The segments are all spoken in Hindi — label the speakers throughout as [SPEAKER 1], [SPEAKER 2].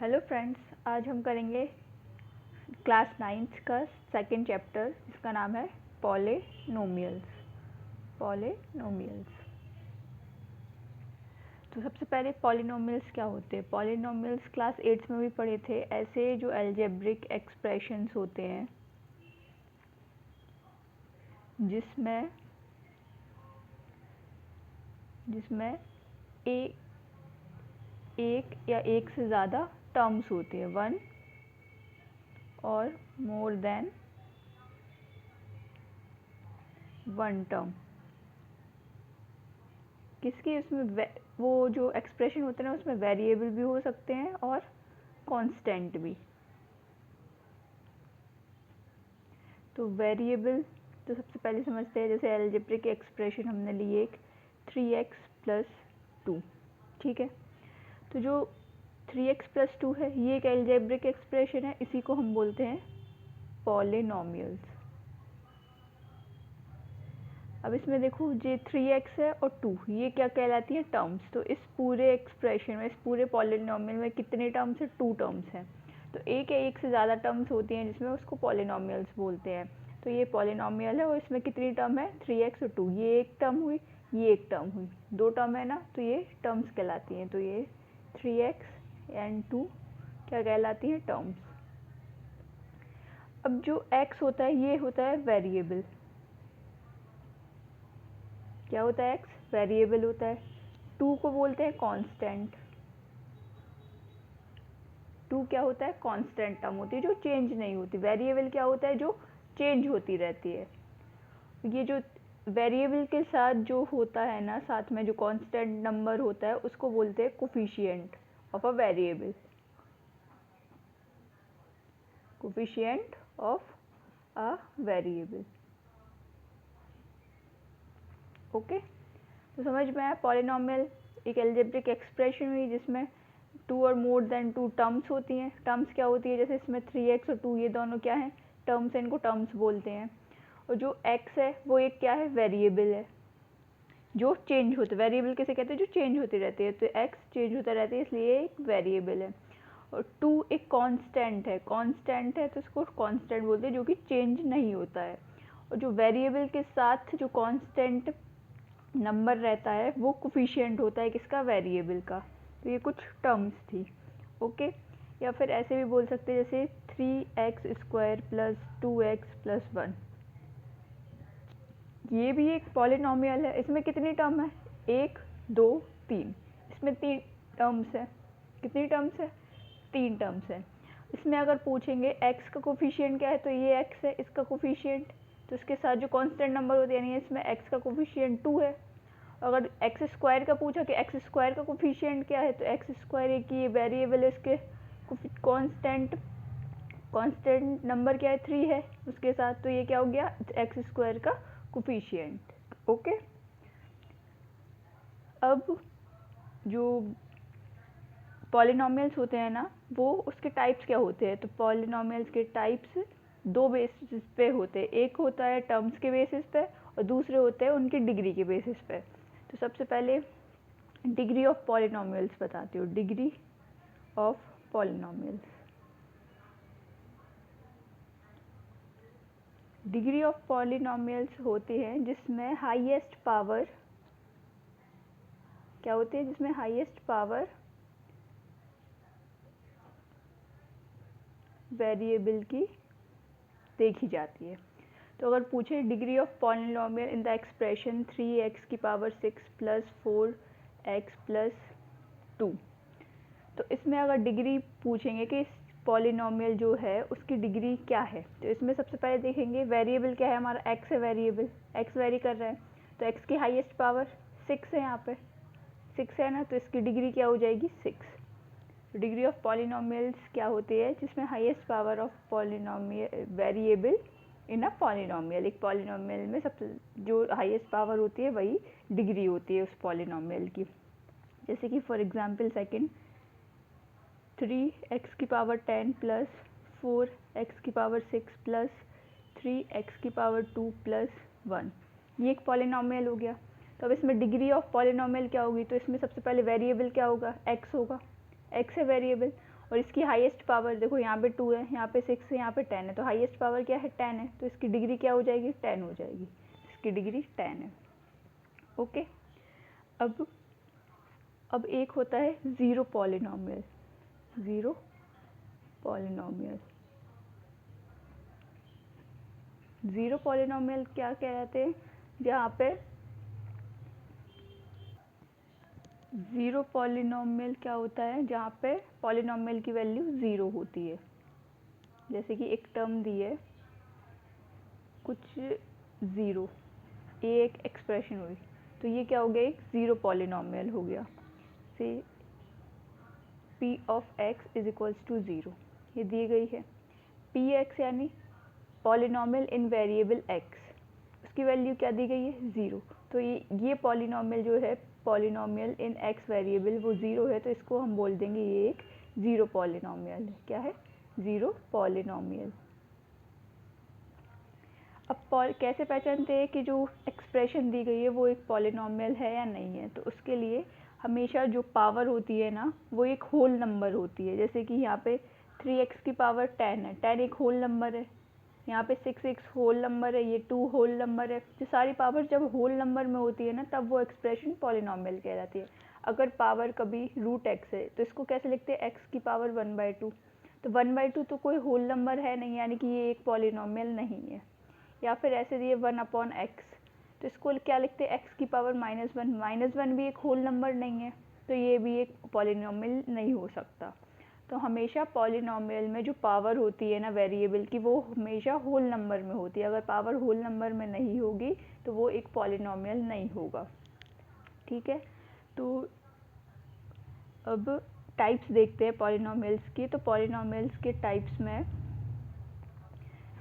[SPEAKER 1] हेलो फ्रेंड्स, आज हम करेंगे क्लास 9th का सेकंड चैप्टर जिसका नाम है पॉलिनोमियल्स। तो सबसे पहले पॉलिनोमियल्स क्या होते हैं। पॉलिनोमियल्स क्लास 8th में भी पढ़े थे। ऐसे जो अलजेब्रिक एक्सप्रेशंस होते हैं जिसमें एक या एक से ज़्यादा टर्म्स होती है, वन और मोर देन वन टर्म। किसकी उसमें वो जो एक्सप्रेशन होते हैं ना, उसमें वेरिएबल भी हो सकते हैं और कांस्टेंट भी। तो वेरिएबल तो सबसे पहले समझते हैं। जैसे अलजेब्रिक एक्सप्रेशन हमने ली एक 3x+2, ठीक है। तो जो 3x+2 है ये एक अलजेब्रिक एक्सप्रेशन है, इसी को हम बोलते हैं पॉलिनोमियल्स। अब इसमें देखो, ये 3x है और 2, ये क्या कहलाती है, टर्म्स। तो इस पूरे एक्सप्रेशन में, इस पूरे पॉलिनोमियल में कितने टर्म्स हैं, 2 टर्म्स हैं। तो एक या एक से ज़्यादा टर्म्स होती हैं जिसमें उसको पॉलिनोमियल्स बोलते हैं। तो ये पॉलिनोमियल है और इसमें कितनी टर्म है, 3x और 2। ये एक टर्म हुई, ये एक टर्म हुई, 2 टर्म है ना, तो ये टर्म्स कहलाती हैं। तो ये 3x एंड 2 क्या कहलाती हैं, टर्म्स। अब जो x होता है ये होता है वेरिएबल। क्या होता है, x वेरिएबल होता है। 2 को बोलते हैं कांस्टेंट। 2 क्या होता है, कांस्टेंट टर्म होती है जो चेंज नहीं होती। वेरिएबल क्या होता है, जो चेंज होती रहती है। ये जो वेरिएबल के साथ जो होता है ना, साथ में जो कांस्टेंट नंबर होता है, उसको बोलते हैं coefficient of a variable. Coefficient of a variable. Okay, तो समझ में आया। पॉलिनोमियल एक अलजेब्रिक एक्सप्रेशन हुई जिसमें 2 और मोर देन 2 टर्म्स होती हैं। टर्म्स क्या होती है, जैसे इसमें 3x और 2, ये दोनों क्या हैं, टर्म्स हैं, इनको टर्म्स बोलते हैं। और जो x है वो एक क्या है, वेरिएबल है जो चेंज होता है। वेरिएबल किसे कहते हैं, जो चेंज होती रहती है। तो x चेंज होता रहता है, इसलिए एक वेरिएबल है। और 2 एक कांस्टेंट है। कांस्टेंट है तो इसको कांस्टेंट बोलते हैं, जो कि चेंज नहीं होता है। और जो वेरिएबल के साथ जो कांस्टेंट नंबर रहता है वो कोफिशिएंट होता है, किसका, वेरिएबल का। तो ये कुछ टर्म्स थी। ओके, या फिर ऐसे भी बोल सकते हैं, जैसे 3x² + 2x + 1। ये भी एक पॉलिनोमियल है। इसमें कितनी टर्म है, 1 2 3। इसमें 3 टर्म्स है। कितनी टर्म्स है, 3 टर्म्स है। इसमें अगर पूछेंगे x का कोफिशिएंट क्या है, तो ये x है, इसका कोफिशिएंट। तो इसके साथ जो कांस्टेंट नंबर होते हैं, यानी इसमें x का कोफिशिएंट 2 है। अगर x² का पूछा कि x² का कोफिशिएंट क्या है, तो x² एक ये वेरिएबल है, इसके कांस्टेंट नंबर क्या है, 3 है उसके साथ। तो ये क्या हो गया, x² का कोफिशिएंट। ओके, अब जो पॉलिनोमियल्स होते हैं ना, वो उसके टाइप्स क्या होते हैं। तो पॉलिनोमियल्स के टाइप्स 2 बेसिस पे होते हैं। एक होता है टर्म्स के बेसिस पे और दूसरे होते हैं उनकी डिग्री के बेसिस पे। तो सबसे पहले डिग्री ऑफ पॉलिनोमियल्स बताती हूँ। Degree of polynomials, degree of polynomials होती हैं जिसमें हाईएस्ट पावर क्या होती है, जिसमें हाईएस्ट पावर वेरिएबल की देखी जाती है। तो अगर पूछे degree of polynomial in the expression 3x6 + 4x + 2, तो इसमें अगर डिग्री पूछेंगे कि पॉलिनोमियल जो है उसकी डिग्री क्या है, तो इसमें सबसे पहले देखेंगे वेरिएबल क्या है हमारा, x है वेरिएबल, x वेरी कर रहा है। तो x की हाईएस्ट पावर 6 है, यहाँ पे 6 है ना, तो इसकी डिग्री क्या हो जाएगी, 6। डिग्री ऑफ पॉलिनोमियल्स क्या होती है, जिसमें highest power of polynomial variable in a polynomial. एक पॉलिनोमियल में सबसे जो हाईएस्ट पावर होती है वही डिग्री होती है उस पॉलिनोमियल की। जैसे कि for example second 3x⁻10 + 4x⁻6 + 3x⁻2 + 1, ये एक पॉलिनोमियल हो गया। तो अब इसमें डिग्री ऑफ पॉलिनोमियल क्या होगी, तो इसमें सबसे पहले वेरिएबल क्या होगा, x होगा, x है वेरिएबल। और इसकी हाईएस्ट पावर देखो यहाँ पे 2 है, यहाँ पे 6 है, यहाँ पे 10 है, तो हाईएस्ट पावर क्या है 10 है, तो इसकी डिग्री क्या हो जाएगी 10 हो जाएगी, इसकी डिग्री 10 है। ओके, अब एक होता है zero polynomial. Zero polynomial, zero polynomial क्या कहलाते हैं, जहाँ पे ज़ीरो पॉलिनॉमियल क्या होता है, जहाँ पे पॉलिनॉमियल की वैल्यू ज़ीरो होती है। जैसे कि एक टर्म दी है कुछ ज़ीरो, ये एक एक्सप्रेशन हुई, तो ये क्या हो गया, एक ज़ीरो पॉलिनॉमियल हो गया। से P of X is equals to zero, ये दी गई है। पी एक्स यानी पॉलिनॉमियल इन वेरिएबल एक्स, उसकी वैल्यू क्या दी गई है ज़ीरो, तो ये पॉलिनॉमियल जो है पॉलिनॉमियल इन एक्स वेरिएबल वो ज़ीरो है, तो इसको हम बोल देंगे ये एक ज़ीरो पॉलिनॉमियल है। क्या है, ज़ीरो पॉलिनॉमियल। अब कैसे पहचानते हैं कि जो एक्सप्रेशन दी गई है वो एक पॉलिनॉमियल है या नहीं है, तो उसके लिए हमेशा जो पावर होती है ना वो एक होल नंबर होती है। जैसे कि यहाँ पे 3x की पावर 10 है, 10 एक होल नंबर है, यहाँ पे 6x होल नंबर है, ये 2 होल नंबर है। जो सारी पावर जब होल नंबर में होती है ना तब वो एक्सप्रेशन पॉलिनॉमियल कहलाती है। अगर पावर कभी रूट एक्स है तो इसको कैसे लिखते हैं, x की पावर 1/2, तो 1/2 तो कोई होल नंबर है नहीं, यानी कि ये एक पॉलिनॉमियल नहीं है। या फिर ऐसे दिए 1/x, तो इसको क्या लिखते हैं, x की पावर -1, -1 भी एक होल नंबर नहीं है, तो ये भी एक पॉलिनॉमियल नहीं हो सकता। तो हमेशा पॉलिनॉमियल में जो पावर होती है ना वेरिएबल की वो हमेशा होल नंबर में होती है। अगर पावर होल नंबर में नहीं होगी तो वो एक पॉलिनॉमियल नहीं होगा। ठीक है, तो अब टाइप्स देखते हैं पॉलिनॉमियल्स की। तो पॉलिनॉमियल्स के टाइप्स में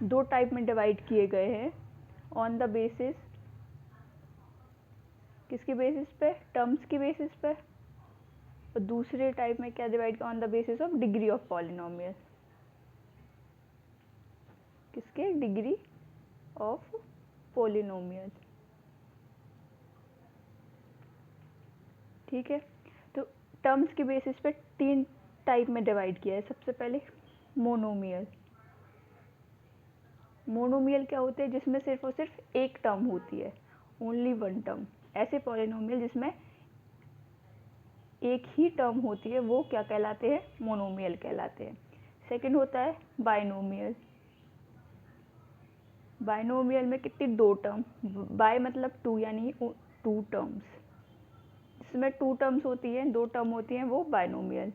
[SPEAKER 1] दो टाइप में डिवाइड किए गए हैं, ऑन द बेसिस, किसके बेसिस पे, टर्म्स की बेसिस पे, और दूसरे टाइप में क्या डिवाइड किया, on the basis of degree of polynomial, किसके, डिग्री ऑफ पॉलिनॉमियल। ठीक है, तो टर्म्स की बेसिस पे तीन टाइप में डिवाइड किया है। सबसे पहले मोनोमियल। मोनोमियल क्या होते हैं, जिसमें सिर्फ और सिर्फ एक टर्म होती है, ओनली वन टर्म। ऐसे पॉलिनॉमियल जिसमें एक ही टर्म होती है वो क्या कहलाते हैं, मोनोमियल कहलाते हैं। सेकंड होता है बाइनोमियल। बाइनोमियल में कितनी, दो टर्म, बाय मतलब टू, यानी टू टर्म्स, जिसमें टू टर्म्स होती है, दो टर्म होती हैं, वो बाइनोमियल।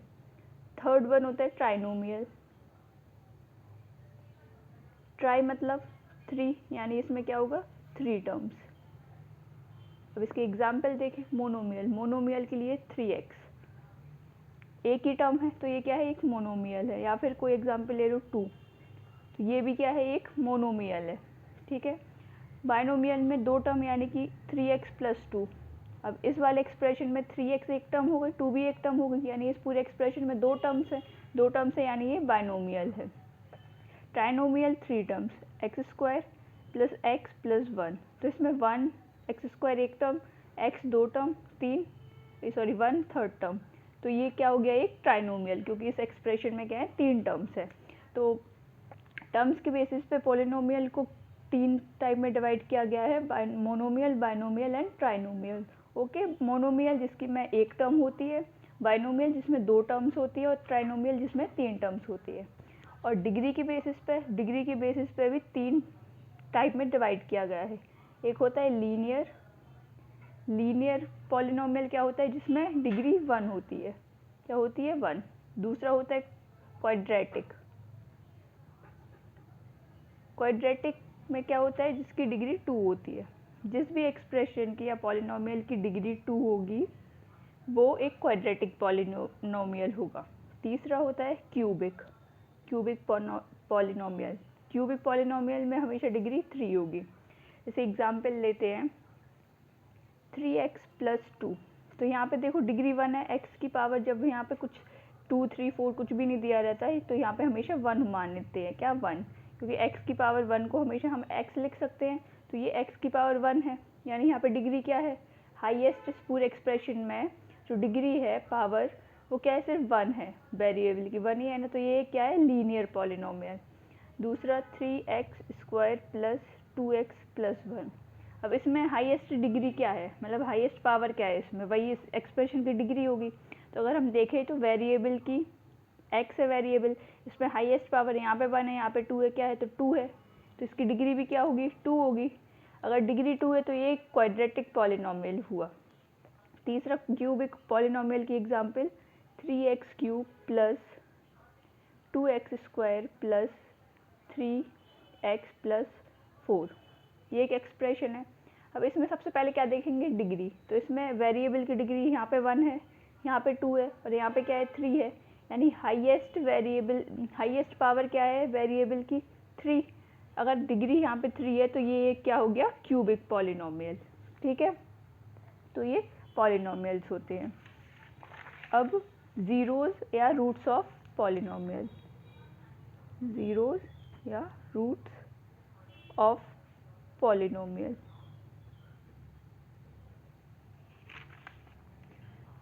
[SPEAKER 1] थर्ड वन होता है ट्राइनोमियल। ट्राई मतलब थ्री, यानी इसमें क्या होगा, थ्री टर्म्स। अब इसके एग्जाम्पल देखें, मोनोमियल, मोनोमियल के लिए 3x, एक ही टर्म है तो ये क्या है, एक मोनोमियल है। या फिर कोई एग्जाम्पल ले लो 2, तो ये भी क्या है, एक मोनोमियल है। ठीक है, बाइनोमियल में दो टर्म यानी कि 3x प्लस 2। अब इस वाले एक्सप्रेशन में 3x एक टर्म हो गई, 2 भी एक टर्म हो गई, यानी इस पूरे एक्सप्रेशन में दो टर्म्स है, दो टर्म्स है, यानी ये बाइनोमियल है। Trinomial 3 terms, x² plus x plus 1, तो इसमें 1 x² एक टर्म, x दो टर्म, 1 थर्ड टर्म, तो ये क्या हो गया, एक ट्राइनोमियल, क्योंकि इस एक्सप्रेशन में क्या है, तीन टर्म्स है। तो टर्म्स के बेसिस पे पॉलिनोमियल को तीन टाइप में डिवाइड किया गया है, monomial, binomial and trinomial. Okay, monomial जिसकी में एक टर्म होती है, बाइनोमियल जिसमें दो टर्म्स होती है, और ट्राइनोमियल जिसमें तीन टर्म्स होती है। और डिग्री की बेसिस पे भी तीन टाइप में डिवाइड किया गया है। एक होता है लीनियर, लीनियर पॉलिनोमियल क्या होता है, जिसमें डिग्री 1 होती है, क्या होती है, 1। दूसरा होता है क्वाड्रेटिक, क्वाड्रेटिक में क्या होता है, जिसकी डिग्री 2 होती है। जिस भी एक्सप्रेशन की या पॉलिनोमियल की डिग्री 2 होगी वो एक क्वाड्रेटिक पॉलिनोमियल होगा। तीसरा होता है cubic, cubic polynomial, cubic polynomial में हमेशा डिग्री 3 होगी। जैसे एग्जांपल लेते हैं 3x प्लस 2, तो यहाँ पे देखो डिग्री 1 है, x की पावर जब यहाँ पे कुछ 2, 3, 4 कुछ भी नहीं दिया रहता है तो यहाँ पे हमेशा 1 मानते हैं, क्या 1, क्योंकि x की पावर 1 को हमेशा हम x लिख सकते हैं, तो ये x की पावर 1 है, यानी यहाँ पे डिग्री क्या है, हाईएस्ट इस पूरे एक्सप्रेशन में जो डिग्री है पावर वो क्या है, सिर्फ वन है, वेरिएबल की वन ही है ना, तो ये क्या है, लीनियर पॉलिनोमियल। दूसरा 3x² प्लस 2x प्लस 1। अब इसमें हाईएस्ट डिग्री क्या है, मतलब हाईएस्ट पावर क्या है इसमें, वही इस एक्सप्रेशन की डिग्री होगी। तो अगर हम देखें तो वेरिएबल की x है वेरिएबल, इसमें हाईएस्ट पावर यहाँ पे 1 है, यहाँ पे 2 है, क्या है तो 2 है, तो इसकी डिग्री भी क्या होगी, 2 होगी। अगर डिग्री 2 है तो ये एक क्वाड्रेटिक पॉलिनोमियल हुआ। तीसरा क्यूबिक पॉलिनोमियल की example 3x³ plus 2x² plus 3x plus 4, ये एक एक्सप्रेशन है। अब इसमें सबसे पहले क्या देखेंगे, डिग्री। तो इसमें वेरिएबल की डिग्री यहाँ पे 1 है, यहाँ पे 2 है और यहाँ पे क्या है 3 है, यानी हाईएस्ट पावर क्या है वेरिएबल की 3। अगर डिग्री यहाँ पे 3 है तो ये क्या हो गया, क्यूबिक पॉलिनोमियल। ठीक है, तो ये पॉलिनोमियल्स होते हैं। अब ज़ीरोज़ या रूट्स ऑफ पॉलिनोमियल, ज़ीरोज़ या roots of polynomial,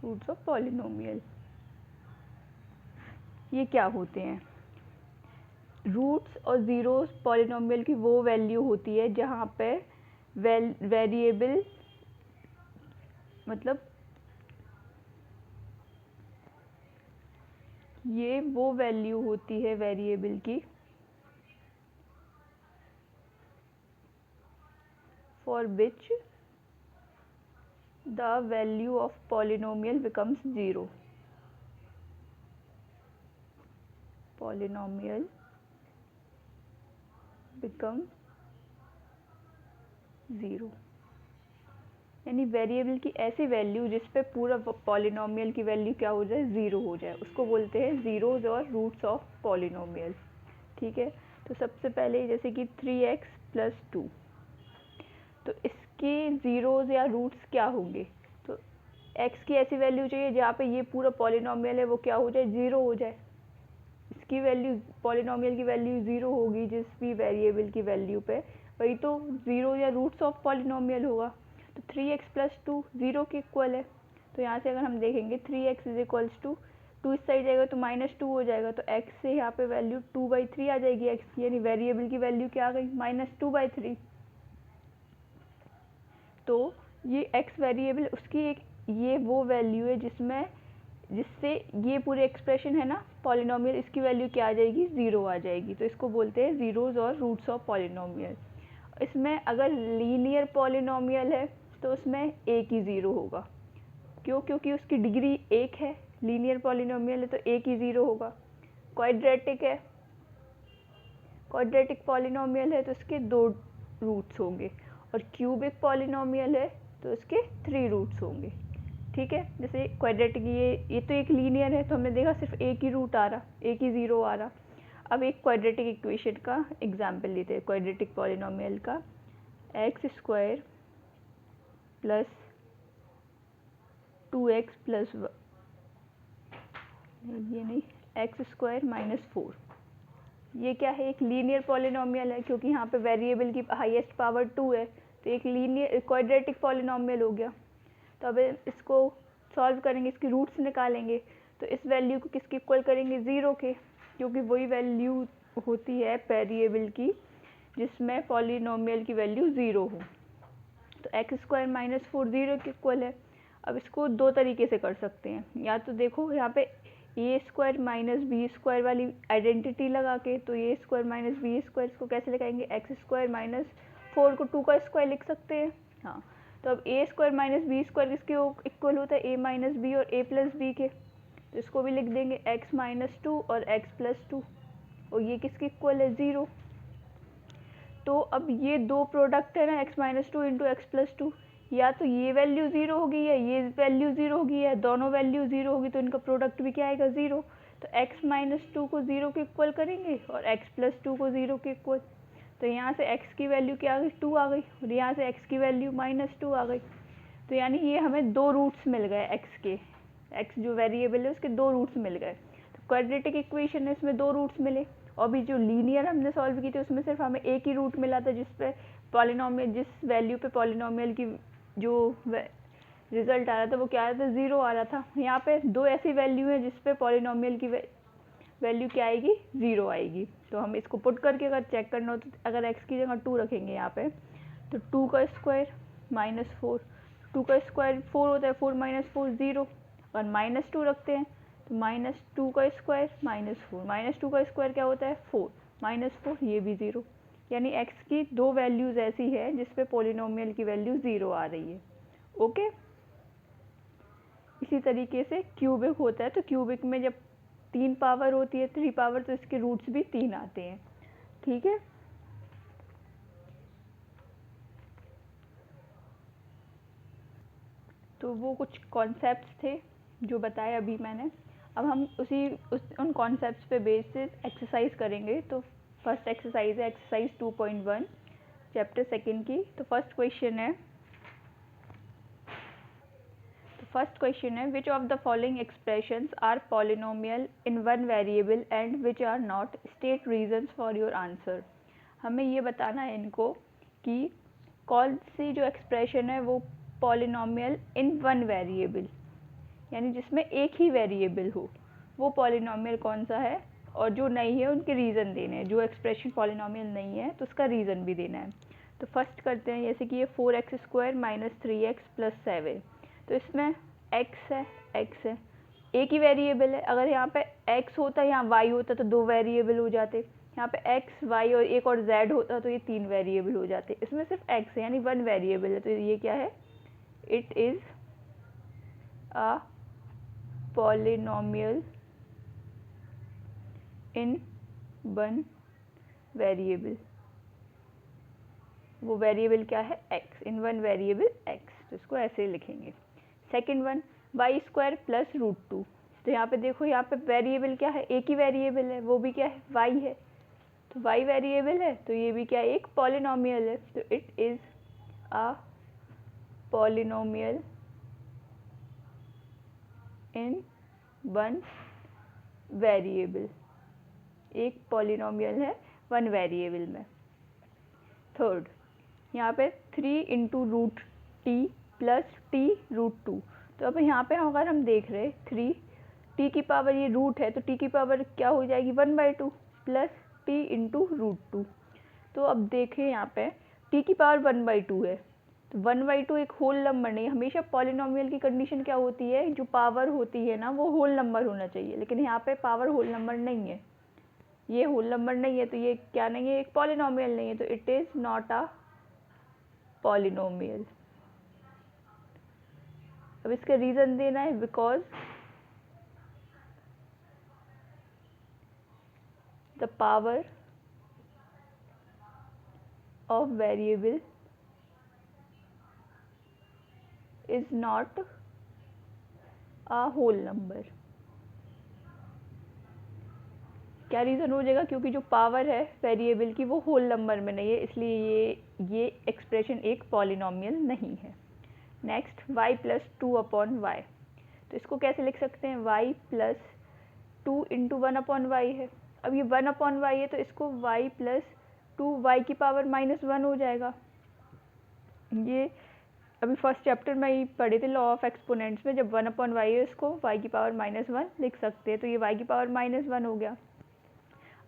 [SPEAKER 1] roots of polynomial ये क्या होते हैं। रूट्स और ज़ीरोज़ पॉलिनोमियल की वो वैल्यू होती है जहाँ पे वेरिएबल, मतलब ये वो वैल्यू होती है वेरिएबल की for which the value of polynomial becomes zero. Polynomial become zero, यानी वेरिएबल की ऐसी वैल्यू जिस पे पूरा पॉलिनोमियल की वैल्यू क्या हो जाए, ज़ीरो हो जाए, उसको बोलते हैं ज़ीरोज़ और रूट्स ऑफ पॉलिनोमियल। ठीक है, तो सबसे पहले जैसे कि 3x प्लस 2, तो इसके ज़ीरोज़ या रूट्स क्या होंगे, तो x की ऐसी वैल्यू चाहिए जहाँ पे ये पूरा पॉलिनोमियल है वो क्या हो जाए, ज़ीरो हो जाए। इसकी वैल्यू, पॉलिनोमियल की वैल्यू ज़ीरो होगी जिस भी वेरिएबल की वैल्यू पे, वही तो ज़ीरो या रूट्स ऑफ पॉलिनोमियल होगा। तो 3x प्लस 2 ज़ीरो के इक्वल है, तो यहाँ से अगर हम देखेंगे 3x इज इक्वल्स टू 2 इस साइड जाएगा तो -2 हो जाएगा, तो x से यहाँ पे वैल्यू 2/3 आ जाएगी x की, यानी वेरिएबल की वैल्यू क्या आ गई, -2/3। तो ये x वेरिएबल उसकी एक, ये वो वैल्यू है जिससे ये पूरे एक्सप्रेशन है ना पॉलिनोमियल, इसकी वैल्यू क्या आ जाएगी, ज़ीरो आ जाएगी। तो इसको बोलते हैं ज़ीरोज़ और रूट्स ऑफ पॉलिनोमियल। इसमें अगर लीनियर पॉलिनोमियल है तो उसमें एक ही ज़ीरो होगा, क्यों, क्योंकि उसकी डिग्री एक है, लीनियर पॉलिनोमियल है तो एक ही ज़ीरो होगा। क्वाड्रेटिक है, क्वाड्रेटिक पॉलिनोमियल है तो इसके 2 रूट्स होंगे, और क्यूबिक पॉलिनोमियल है तो इसके 3 रूट्स होंगे। ठीक है, जैसे क्वाड्रेटिक, ये तो एक लीनियर है तो हमने देखा सिर्फ एक ही रूट आ रहा, एक ही ज़ीरो आ रहा। अब एक क्वाड्रेटिक इक्वेशन का एग्जांपल लेते हैं, क्वाड्रेटिक पॉलिनोमियल का, x² प्लस 2x प्लस ये नहीं, x² माइनस 4, ये क्या है, एक लीनियर पॉलिनोमियल है, क्योंकि यहाँ पे वेरिएबल की हाईएस्ट पावर 2 है, तो एक लीनियर क्वाड्रेटिक पॉलिनोमियल हो गया। तो अब इसको सॉल्व करेंगे, इसकी रूट्स निकालेंगे, तो इस वैल्यू को किसके इक्वल करेंगे, ज़ीरो के, क्योंकि वही वैल्यू होती है वेरिएबल की जिसमें पॉलिनोमियल की वैल्यू ज़ीरो हो। तो x² माइनस 4 ज़ीरो के इक्वल है। अब इसको दो तरीके से कर सकते हैं, या तो देखो यहाँ पे a² माइनस b² वाली आइडेंटिटी लगा के, तो a² माइनस b², इसको कैसे लिखाएंगे, x² माइनस 4 को 2 का स्क्वायर लिख सकते हैं। हाँ, तो अब a² माइनस b² किसके इक्वल होता है, a माइनस बी और a प्लस बी के, तो इसको भी लिख देंगे x माइनस 2 और x प्लस 2, और ये किसके इक्वल है, ज़ीरो। तो अब ये दो प्रोडक्ट है ना, x minus 2 into x plus 2, या तो ये वैल्यू ज़ीरो होगी या ये वैल्यू ज़ीरो होगी, या दोनों वैल्यू ज़ीरो होगी, तो इनका प्रोडक्ट भी क्या आएगा, ज़ीरो। तो x माइनस 2 को ज़ीरो के इक्वल करेंगे और x प्लस 2 को ज़ीरो के इक्वल, तो यहाँ से x की वैल्यू क्या आ गई, 2 आ गई, और यहाँ से x की वैल्यू -2 आ गई। तो यानी ये हमें दो रूट्स मिल गए x के, x जो वेरिएबल है उसके दो रूट्स मिल गए। तो क्वाड्रेटिक इक्वेशन है, इसमें दो रूट्स मिले, और भी जो लीनियर हमने सॉल्व की थी उसमें सिर्फ हमें एक ही रूट मिला था, जिस पे पॉलिनोमियल, जिस वैल्यू पे पॉलिनोमियल की जो रिजल्ट आ रहा था वो क्या आ रहा था, 0 आ रहा था। यहाँ पे दो ऐसी वैल्यू है जिस पे पॉलिनोमियल की वैल्यू क्या आएगी, 0 आएगी। तो हम इसको पुट करके अगर चेक करना हो तो अगर x की जगह 2 रखेंगे यहाँ पे, तो 2 का स्क्वायर माइनस 4, 2 का स्क्वायर 4 होता है, 4 माइनस 4 0, और माइनस 2 रखते हैं तो माइनस 2 का स्क्वायर माइनस 4, माइनस 2 का स्क्वायर क्या होता है 4, माइनस 4 ये भी 0। यानी x की दो वैल्यूज़ ऐसी है जिस पे पॉलिनोमियल की वैल्यू 0 आ रही है। ओके, इसी तरीके से क्यूबिक होता है, तो क्यूबिक में जब 3 पावर होती है, 3 पावर, तो इसके रूट्स भी 3 आते हैं। ठीक है, तो वो कुछ कॉन्सेप्ट्स थे जो बताए अभी मैंने। अब हम उन कॉन्सेप्ट्स पे बेसिस एक्सरसाइज करेंगे। तो फर्स्ट एक्सरसाइज है एक्सरसाइज 2.1 चैप्टर सेकंड की। तो फर्स्ट क्वेश्चन है which of the following expressions are polynomial in one variable and which are not, state reasons for your answer. हमें ये बताना है इनको कि कौन सी जो एक्सप्रेशन है वो पॉलिनोमियल इन वन वेरिएबल, यानी जिसमें एक ही वेरिएबल हो, वो पॉलिनोमियल कौन सा है, और जो नहीं है उनके रीज़न देने हैं। जो एक्सप्रेशन पॉलिनोमियल नहीं है तो उसका रीज़न भी देना है। तो फर्स्ट करते हैं, जैसे कि ये 4x² माइनस 3x प्लस 7, तो इसमें x है, एक ही वेरिएबल है। अगर यहाँ पे x होता यहाँ y होता तो दो वेरिएबल हो जाते, यहाँ पे x y और एक और z होता तो ये 3 वेरिएबल हो जाते। इसमें सिर्फ x है यानी 1 वेरिएबल है, तो ये क्या है, it is a polynomial in one variable. वो वेरिएबल क्या है, x, इन वन वेरिएबल x, तो इसको ऐसे लिखेंगे। सेकंड वन, y² प्लस √2, तो यहाँ पे देखो, यहाँ पे वेरिएबल क्या है, एक ही वेरिएबल है, वो भी क्या है, y है, तो y वेरिएबल है, तो ये भी क्या है, एक पॉलिनोमियल है। तो it is a polynomial in one variable, एक पॉलिनोमियल है वन वेरिएबल में। थर्ड, यहाँ पे 3 इंटू √t प्लस t√2, तो अब यहाँ पे अगर हम देख रहे 3 t की पावर, ये रूट है तो t की पावर क्या हो जाएगी 1/2 प्लस t इंटू √2। तो अब देखें यहाँ पे t की पावर 1/2 है, तो 1/2 एक होल नंबर नहीं है। हमेशा पॉलिनोमियल की कंडीशन क्या होती है, जो पावर होती है ना वो होल नंबर होना चाहिए, लेकिन यहाँ पे पावर होल नंबर नहीं है, ये होल नंबर नहीं है, तो ये क्या नहीं है, एक पॉलिनोमियल नहीं है, तो it is not a polynomial. अब इसका रीज़न देना है, because the power of variable is not a whole number. क्या रीज़न हो जाएगा, क्योंकि जो पावर है वेरिएबल की वो होल नंबर में नहीं है, इसलिए ये एक्सप्रेशन एक पॉलिनोमियल नहीं है। नेक्स्ट, y प्लस 2/y, तो इसको कैसे लिख सकते हैं, y प्लस 2 इंटू 1/y है। अब ये 1/y है तो इसको y प्लस 2 y की पावर -1 हो जाएगा। ये अभी फर्स्ट चैप्टर में ही पढ़े थे लॉ ऑफ एक्सपोनेंट्स में, जब 1/y है इसको y की पावर -1 लिख सकते हैं, तो ये y की पावर -1 हो गया।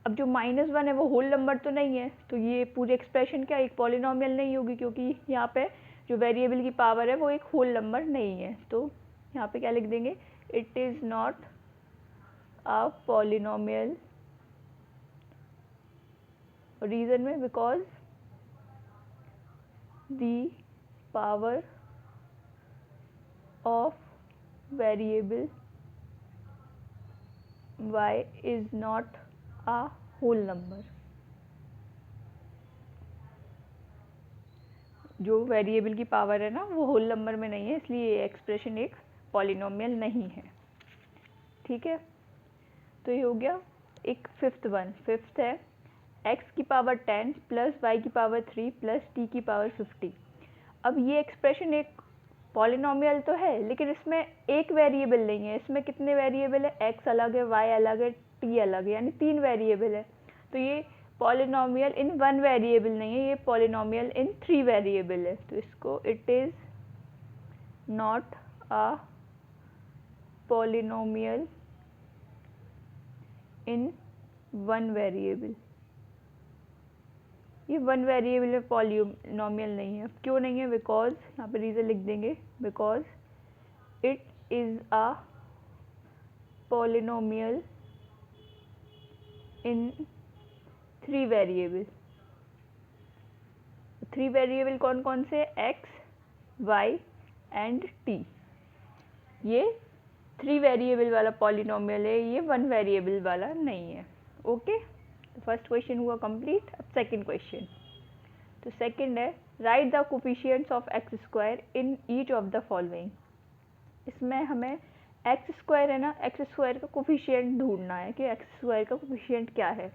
[SPEAKER 1] अब जो -1 है वो होल नंबर तो नहीं है, तो ये पूरी एक्सप्रेशन क्या एक पॉलिनोमियल नहीं होगी, क्योंकि यहाँ पे जो वेरिएबल की पावर है वो एक होल नंबर नहीं है। तो यहाँ पे क्या लिख देंगे, it is not a polynomial. Reason में, because the power of variable y is not a whole number. जो वेरिएबल की पावर है ना वो होल नंबर में नहीं है, इसलिए ये एक्सप्रेशन एक पॉलिनोमियल नहीं है। ठीक है, तो ये हो गया एक फिफ्थ है x की पावर 10 प्लस y की पावर 3 प्लस t की पावर 50। अब ये एक्सप्रेशन एक पॉलिनोमियल तो है, लेकिन इसमें एक वेरिएबल नहीं है, इसमें कितने वेरिएबल है, x अलग है, y अलग है, t अलग है, यानी 3 वेरिएबल है। तो ये पॉलिनोमियल इन वन वेरिएबल नहीं है, ये पॉलिनोमियल इन 3 वेरिएबल है। तो इसको it is not a polynomial in one variable. ये वन वेरिएबल में पॉलिनोमियल नहीं है। क्यों नहीं है? बिकॉज, यहाँ पे रीज़न लिख देंगे, because it is a polynomial in three variable. Three variable कौन कौन से? X, Y and T. ये थ्री वेरिएबल वाला पॉलिनोमियल है, ये वन वेरिएबल वाला नहीं है। ओके, तो फर्स्ट क्वेश्चन हुआ कंप्लीट। अब सेकंड क्वेश्चन। तो सेकंड है, write the coefficients of x square in each of the following. इसमें हमें एक्स स्क्वायर है ना, एक्स स्क्वायर का कोफिशिएंट ढूंढना है कि एक्स स्क्वायर का कोफिशिएंट क्या है।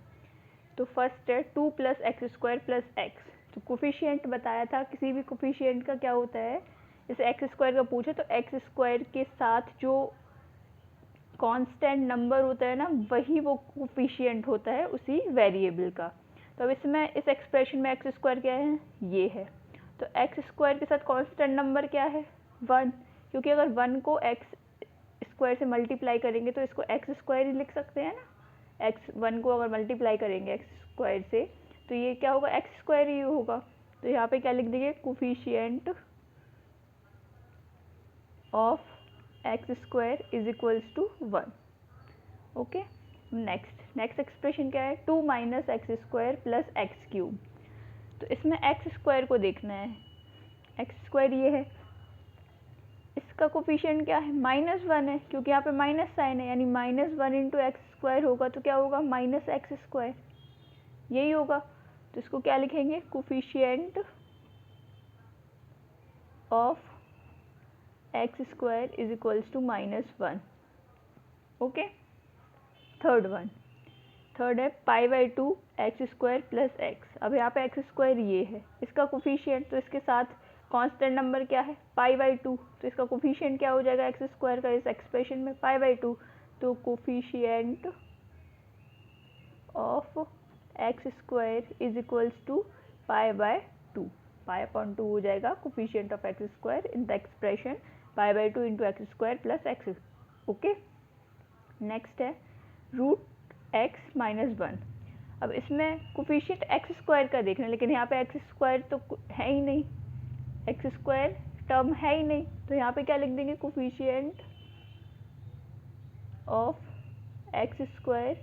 [SPEAKER 1] तो फर्स्ट है 2 + एक्स स्क्वायर + एक्स। तो कोफिशिएंट बताया था, किसी भी कोफिशिएंट का क्या होता है, जैसे एक्स स्क्वायर का पूछे तो एक्स स्क्वायर के साथ जो कांस्टेंट नंबर होता है ना, वही वो कोफिशिएंट होता है उसी वेरिएबल का। तो अब इसमें इस एक्सप्रेशन में एक्स स्क्वायर क्या है? ये है। तो एक्स स्क्वायर के साथ कांस्टेंट नंबर क्या है? 1। क्योंकि अगर 1 को एक्स स्क्वायर से मल्टीप्लाई करेंगे तो इसको एक्स स्क्वायर ही लिख सकते हैं ना। एक्स 1 को अगर मल्टीप्लाई करेंगे एक्स स्क्वायर से तो ये क्या होगा? एक्स स्क्वायर ही होगा। तो यहाँ पे क्या लिख देंगे? Coefficient of x square is equals to 1। Okay, next expression क्या है? 2 - एक्स स्क्वायर + एक्स क्यूब। तो इसमें एक्स स्क्वायर को देखना है। एक्स स्क्वायर ये है, इसका कोफिशिएंट क्या है? -1 है, क्योंकि यहाँ पे माइनस साइन है, यानी -1 × एक्स स्क्वायर होगा तो क्या होगा? -एक्स स्क्वायर, यही होगा। तो इसको क्या लिखेंगे? Coefficient of x square is equals to -1। Okay, third है π/2 एक्स स्क्वायर + एक्स। अब यहाँ पे एक्स स्क्वायर ये है, इसका कोफिशिएंट, तो इसके साथ कांस्टेंट नंबर क्या है? π/2। तो इसका कोफिशिएंट क्या हो जाएगा एक्स स्क्वायर का इस एक्सप्रेशन में? π/2। तो coefficient of x square is equals to π/2। π/2 हो जाएगा coefficient of x square in the expression π/2 × x square + x. Okay, next है √x - 1। अब इसमें कोफिशिएंट एक्स स्क्वायर का देखना है, लेकिन यहाँ पे एक्स स्क्वायर तो है ही नहीं, एक्स स्क्वायर टर्म है ही नहीं। तो यहाँ पे क्या लिख देंगे? Coefficient of x square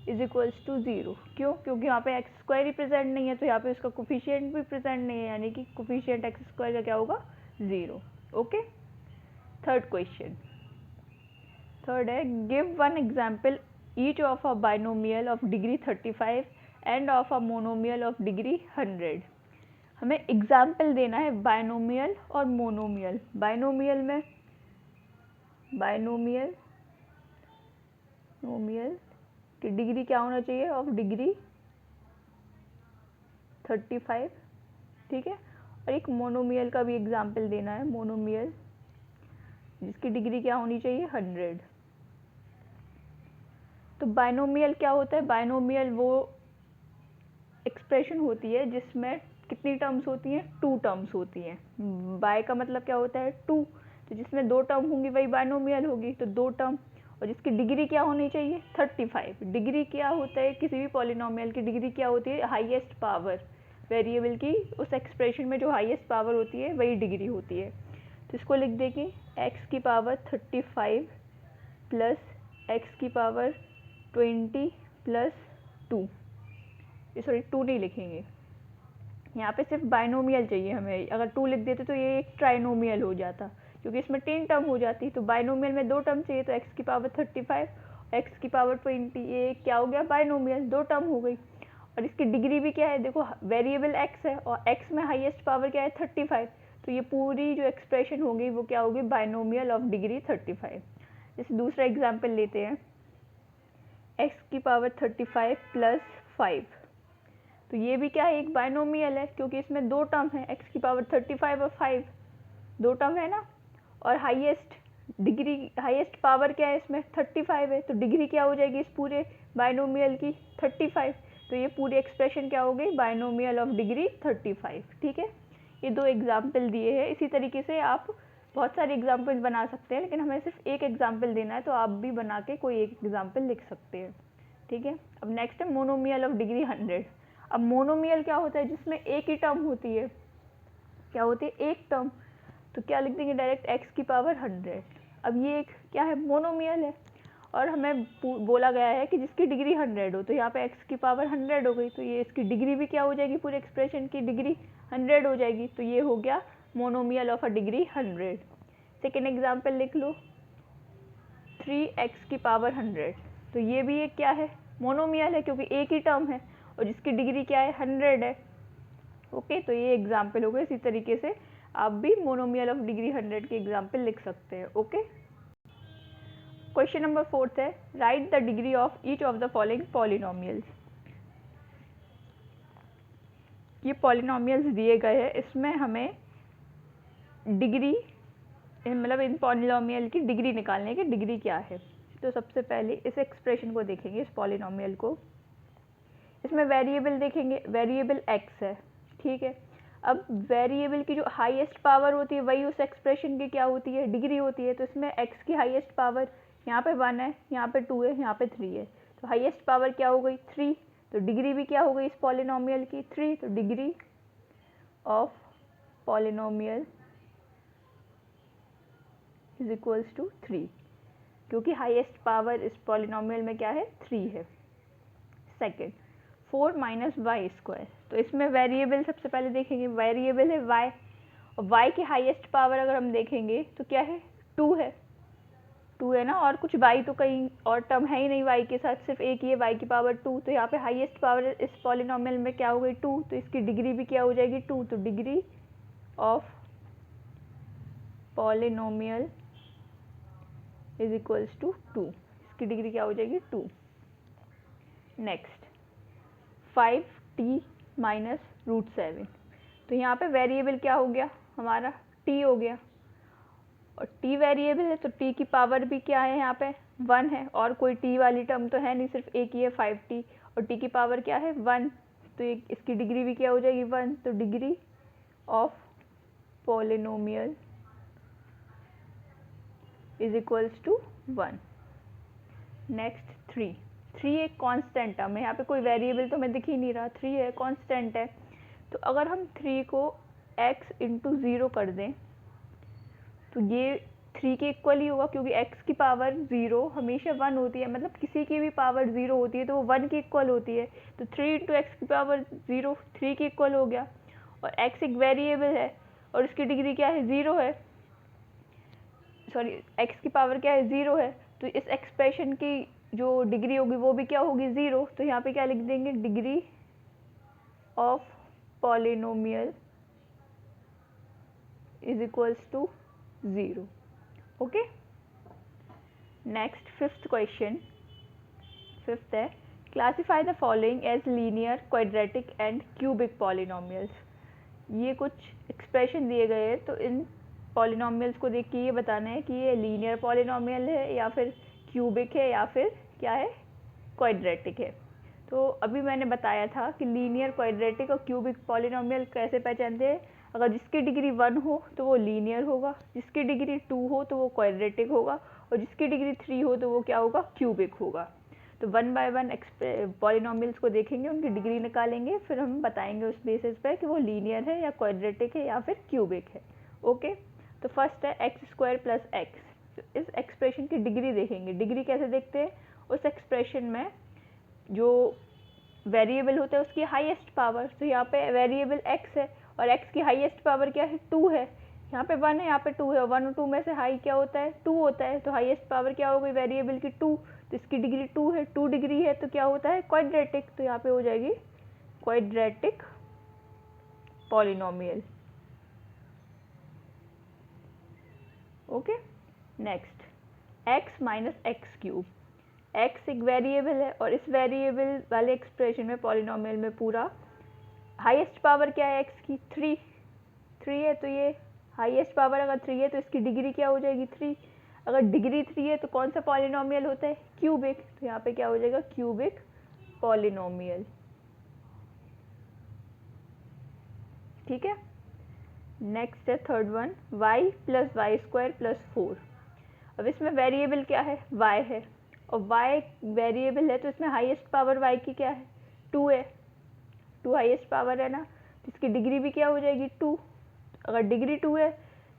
[SPEAKER 1] is equals to 0। क्यों? क्योंकि यहाँ पे एक्स स्क्वायर ही प्रेजेंट नहीं है, तो यहाँ पे उसका कोफिशिएंट भी प्रेजेंट नहीं है, यानी कि कोफिशिएंट एक्स स्क्वायर का क्या होगा? 0। Okay, third question. थर्ड है, give one example each of a binomial of degree 35 end of a monomial of degree 100। हमें एग्जाम्पल देना है बाइनोमियल और मोनोमियल। बाइनोमियल में बाइनोमियल की डिग्री क्या होना चाहिए? ऑफ डिग्री 35, ठीक है। और एक मोनोमियल का भी एग्जाम्पल देना है, मोनोमियल जिसकी डिग्री क्या होनी चाहिए? 100। तो बाइनोमियल क्या होता है? बाइनोमियल वो एक्सप्रेशन होती है जिसमें कितनी टर्म्स होती हैं? 2 टर्म्स होती हैं। बाय का मतलब क्या होता है? 2। तो जिसमें 2 टर्म होंगी वही बाइनोमियल होगी। तो 2 टर्म, और जिसकी डिग्री क्या होनी चाहिए? 35। डिग्री क्या होता है? किसी भी पॉलिनोमियल की डिग्री क्या होती है? हाईएस्ट पावर, वेरिएबल की उस एक्सप्रेशन में जो हाईएस्ट पावर होती है वही डिग्री होती है। तो इसको लिख देंगे x की पावर 35 + x की पावर 20 + 2। सॉरी, 2 नहीं लिखेंगे, यहाँ पे सिर्फ बाइनोमियल चाहिए हमें। अगर 2 लिख देते तो ये एक ट्राइनोमियल हो जाता, क्योंकि इसमें 3 टर्म हो जाती। तो बाइनोमियल में 2 टर्म चाहिए, तो x की पावर 35, x की पावर 20, ये क्या हो गया? बाइनोमियल, 2 टर्म हो गई। और इसकी डिग्री भी क्या है? देखो, वेरिएबल x है और x में हाईएस्ट पावर क्या है? 35। तो ये पूरी जो एक्सप्रेशन होगी वो क्या होगी? Binomial of degree 35। जैसे दूसरा एग्जाम्पल लेते हैं, x की पावर 35 + 5। तो ये भी क्या है? एक बाइनोमियल है, क्योंकि इसमें 2 टर्म है, x की पावर 35 और 5, 2 टर्म है ना। और हाईएस्ट डिग्री, हाईएस्ट पावर क्या है? इसमें 35 है, तो डिग्री क्या हो जाएगी इस पूरे बाइनोमियल की? 35। तो ये पूरी एक्सप्रेशन क्या हो गई? Binomial of degree 35। ठीक है, ये 2 एग्जाम्पल दिए हैं। इसी तरीके से आप बहुत सारे एग्जाम्पल्स बना सकते हैं, लेकिन हमें सिर्फ एक एग्जाम्पल देना है, तो आप भी बना के कोई एक एग्जाम्पल लिख सकते हैं, ठीक है। अब नेक्स्ट है मोनोमियल ऑफ डिग्री 100। अब मोनोमियल क्या होता है, जिसमें एक ही टर्म होती है, क्या होती है, एक टर्म, तो क्या लिख देंगे डायरेक्ट x की पावर 100। अब ये एक क्या है, मोनोमियल है, और हमें बोला गया है कि जिसकी डिग्री 100 हो, तो यहाँ पे x की पावर 100 हो गई, तो ये इसकी डिग्री भी क्या हो जाएगी, पूरे एक्सप्रेशन की डिग्री 100 हो जाएगी, तो ये हो गया monomial of a degree 100। Second example लिख लो, 3x की पावर 100, तो ये भी एक क्या है, मोनोमियल है, क्योंकि एक ही टर्म है और जिसकी डिग्री क्या है, 100 है। ओके, तो ये एग्जाम्पल हो गए। इसी तरीके से आप भी मोनोमियल ऑफ डिग्री 100 के एग्जाम्पल लिख सकते हैं। ओके, क्वेश्चन नंबर 4 है, write the degree of each of the following polynomials. ये पॉलिनोमियल्स दिए गए हैं, इसमें हमें डिग्री, मतलब इन पॉलिनोमियल की डिग्री निकालने की, डिग्री क्या है। तो सबसे पहले इस एक्सप्रेशन को देखेंगे, इस पॉलिनोमियल को। इसमें वेरिएबल देखेंगे, वेरिएबल x है, ठीक है। अब वेरिएबल की जो हाईएस्ट पावर होती है वही उस एक्सप्रेशन की क्या होती है, डिग्री होती है। तो इसमें x की हाईएस्ट पावर यहाँ पे 1 है, यहाँ पे 2 है, यहाँ पे 3 है, तो हाईएस्ट पावर क्या हो गई, 3, तो डिग्री भी क्या हो गई इस पॉलिनोमियल की, 3, तो degree of polynomial is equals to 3, क्योंकि हाईएस्ट पावर इस पॉलिनोमियल में क्या है, 3 है। सेकेंड, 4 माइनस वाई स्क्वायर, तो इसमें वेरिएबल सबसे पहले देखेंगे, वेरिएबल है y, और y की हाईएस्ट पावर अगर हम देखेंगे तो क्या है, 2 है, 2 है ना, और कुछ y तो कहीं और टर्म है ही नहीं y के साथ, सिर्फ एक ही है, y की पावर 2, तो यहाँ पे हाईएस्ट पावर इस पॉलिनोमियल में क्या हो गई, 2, तो इसकी डिग्री भी क्या हो जाएगी, 2, तो degree of polynomial is equals to 2, इसकी डिग्री क्या हो जाएगी, 2। नेक्स्ट, 5t माइनस रूट 7, तो यहाँ पे वेरिएबल क्या हो गया हमारा, t हो गया, और t वेरिएबल है तो t की पावर भी क्या है, यहाँ पे 1 है, और कोई t वाली टर्म तो है नहीं, सिर्फ एक ही है 5t, और t की पावर क्या है 1, तो इसकी डिग्री भी क्या हो जाएगी 1, तो degree of polynomial is equals to 1। Next, 3 एक कांस्टेंट टर्म है, यहाँ पे कोई वेरिएबल तो मैं दिख ही नहीं रहा, 3 है, कांस्टेंट है, तो अगर हम 3 को x इंटू 0 कर दें तो ये 3 के इक्वल ही होगा, क्योंकि x की पावर 0 हमेशा 1 होती है, मतलब किसी की भी पावर 0 होती है तो वो 1 के इक्वल होती है, तो 3 इंटू एक्स की पावर 0 3 के इक्वल हो गया, और x एक वेरिएबल है और इसकी डिग्री क्या है, 0 है, सॉरी x की पावर क्या है, 0 है, तो इस एक्सप्रेशन की जो डिग्री होगी वो भी क्या होगी, 0, तो यहाँ पे क्या लिख देंगे, degree of polynomial is equals to 0। Okay, next, fifth question, fifth है, classify the following as linear, quadratic and cubic polynomials. ये कुछ एक्सप्रेशन दिए गए हैं, तो इन पॉलिनोमियल्स को देख के ये बताना है कि ये लीनियर पॉलिनोमियल है या फिर क्यूबिक है या फिर क्या है, क्वाड्रेटिक है। तो अभी मैंने बताया था कि लीनियर, क्वाड्रेटिक और क्यूबिक पॉलिनोमियल कैसे पहचानते हैं, अगर जिसकी डिग्री 1 हो तो वो लीनियर होगा, जिसकी डिग्री 2 हो तो वो क्वाड्रेटिक होगा, और जिसकी डिग्री 3 हो तो वो क्या होगा, क्यूबिक होगा। तो 1 बाय 1 पॉलिनोमियल्स को देखेंगे, उनकी डिग्री निकालेंगे, फिर हम बताएंगे उस बेसिस पे कि वो लीनियर है या क्वाड्रेटिक है या फिर क्यूबिक है। ओके, तो फर्स्ट है एक्स स्क्वायर प्लस एक्स, तो इस एक्सप्रेशन की डिग्री देखेंगे। डिग्री कैसे देखते हैं, उस एक्सप्रेशन में जो वेरिएबल होता है उसकी हाईएस्ट पावर, तो यहाँ पे वेरिएबल x है और x की हाईएस्ट पावर क्या है, 2 है, यहाँ पे 1 है, यहाँ पे 2 है, 1 और 2 में से हाई क्या होता है, 2 होता है, तो हाईएस्ट पावर क्या हो गई वेरिएबल की, 2, तो इसकी डिग्री 2 है, 2 डिग्री है तो क्या होता है, क्वाड्रेटिक, तो यहाँ पे हो जाएगी quadratic polynomial. Okay, next, x minus x cube, x एक वेरिएबल है और इस वेरिएबल वाले एक्सप्रेशन में, पॉलिनोमियल में पूरा हाईएस्ट पावर क्या है x की, 3 है, तो ये हाईएस्ट पावर अगर 3 है तो इसकी डिग्री क्या हो जाएगी, 3, अगर डिग्री 3 है तो कौन सा पॉलिनोमियल होता है, क्यूबिक, तो यहाँ पे क्या हो जाएगा, क्यूबिक पॉलिनोमियल। ठीक है, नेक्स्ट है third one, y plus Y square plus 4। अब इसमें वेरिएबल क्या है, y है, और y वेरिएबल है तो इसमें हाईएस्ट पावर y की क्या है, 2 है, 2 हाईएस्ट पावर है ना, तो इसकी डिग्री भी क्या हो जाएगी, 2। अगर डिग्री 2 है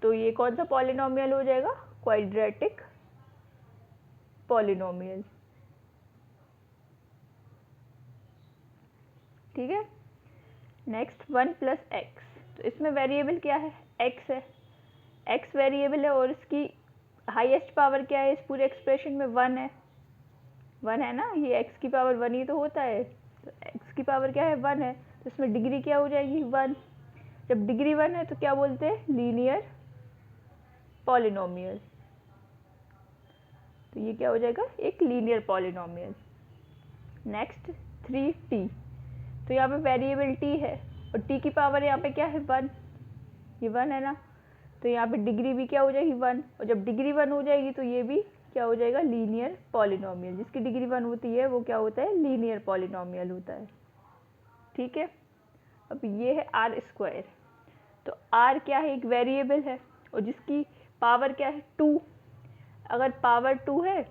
[SPEAKER 1] तो ये कौन सा पॉलिनोमियल हो जाएगा, क्वाड्रेटिक पॉलिनोमियल। ठीक है। नेक्स्ट 1 प्लस एक्स, तो इसमें वेरिएबल क्या है, x है, x वेरिएबल है और इसकी हाईएस्ट पावर क्या है, इस पूरे एक्सप्रेशन में 1 है, 1 है ना, ये x की पावर 1 ही तो होता है, तो x की पावर क्या है, 1 है, तो इसमें डिग्री क्या हो जाएगी, 1। जब डिग्री 1 है तो क्या बोलते हैं, लीनियर पॉलिनोमियल। तो ये क्या हो जाएगा, एक लीनियर पॉलिनोमियल। नेक्स्ट 3t, तो यहाँ पे वेरिएबल t है और t की पावर यहाँ पे क्या है, 1, ये 1 है ना, तो यहाँ पे डिग्री भी क्या हो जाएगी, 1, और जब डिग्री 1 हो जाएगी तो ये भी क्या हो जाएगा, लीनियर पॉलिनोमियल। जिसकी डिग्री 1 होती है वो क्या होता है, लीनियर पॉलिनोमियल होता है। ठीक है। अब ये है आर स्क्वायर, तो आर क्या है, एक वेरिएबल है और जिसकी पावर क्या है, 2। अगर पावर 2 है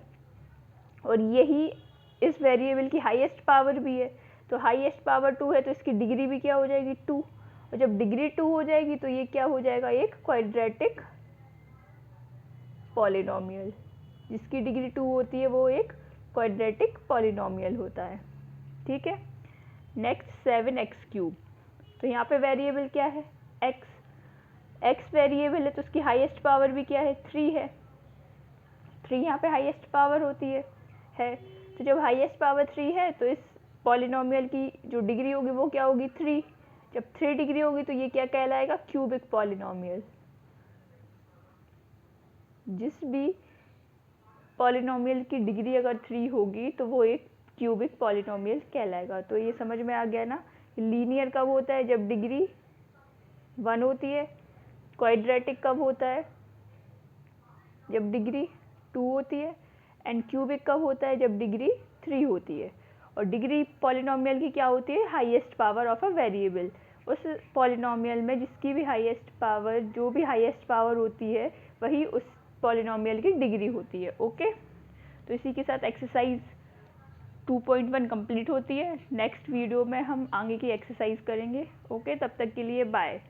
[SPEAKER 1] और यही इस वेरिएबल की हाईएस्ट पावर भी है, तो हाईएस्ट पावर 2 है तो इसकी डिग्री भी क्या हो जाएगी, 2, और जब डिग्री 2 हो जाएगी तो ये क्या हो जाएगा, एक क्वाड्रेटिक पॉलिनोमियल। जिसकी डिग्री 2 होती है वो एक क्वाड्रेटिक पॉलिनोमियल होता है। ठीक है। नेक्स्ट 7x³, तो यहाँ पे वेरिएबल क्या है, x वेरिएबल है तो उसकी हाईएस्ट पावर भी क्या है, 3 है, 3 यहाँ पे हाईएस्ट पावर होती है। तो जब हाईएस्ट पावर 3 है तो इस पॉलिनोमियल की जो डिग्री होगी वो क्या होगी, 3। जब 3 डिग्री होगी तो ये क्या कहलाएगा, क्यूबिक पॉलिनोमियल। जिस भी पॉलिनोमियल की डिग्री अगर 3 होगी तो वो एक क्यूबिक पॉलिनोमियल कहलाएगा। तो ये समझ में आ गया ना, लीनियर कब होता है, जब डिग्री 1 होती है, क्वाड्रेटिक कब होता है, जब डिग्री 2 होती है, एंड क्यूबिक कब होता है, जब डिग्री 3 होती है। और डिग्री पॉलिनोमियल की क्या होती है, highest power of a variable. उस पॉलिनोमियल में जिसकी भी हाईएस्ट पावर, जो भी हाईएस्ट पावर होती है वही उस पॉलिनोमियल की डिग्री होती है। ओके, तो इसी के साथ एक्सरसाइज 2.1 कंप्लीट होती है। नेक्स्ट वीडियो में हम आगे की एक्सरसाइज करेंगे। ओके, तब तक के लिए बाय।